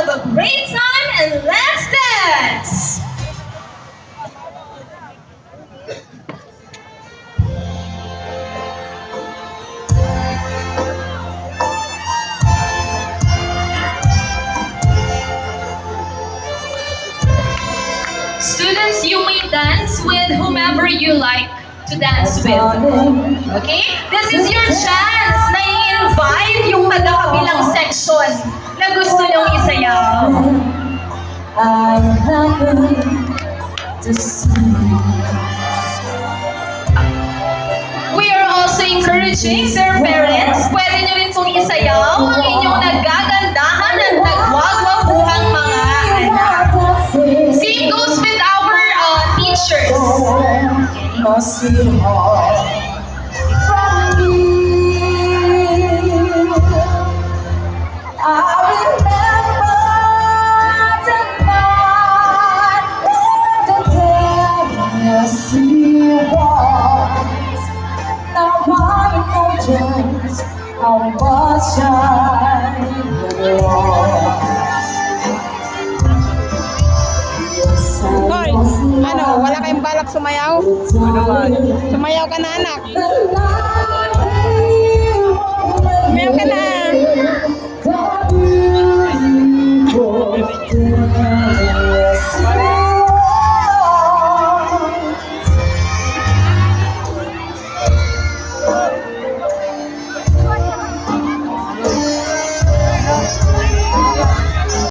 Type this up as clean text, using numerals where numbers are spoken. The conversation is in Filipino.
have a great time and let's dance! Students, you may dance with whomever you like to dance with. Okay? This is your chance na i-invite yung taga-kabilang section na gusto nyong isayaw. I'm happy to see. We are also encouraging, sir parents, pwede nyo rin pong isayaw ang inyong nagagandahan at nagwagwapuhang mga anak. Same goes with our teachers. My sweetheart, from me, I remember the night and the day I see was. Now I know just how much I lost. Hoy, ano, wala kayong balak sumayaw? Sumayaw ka na, anak. Sumayaw ka na.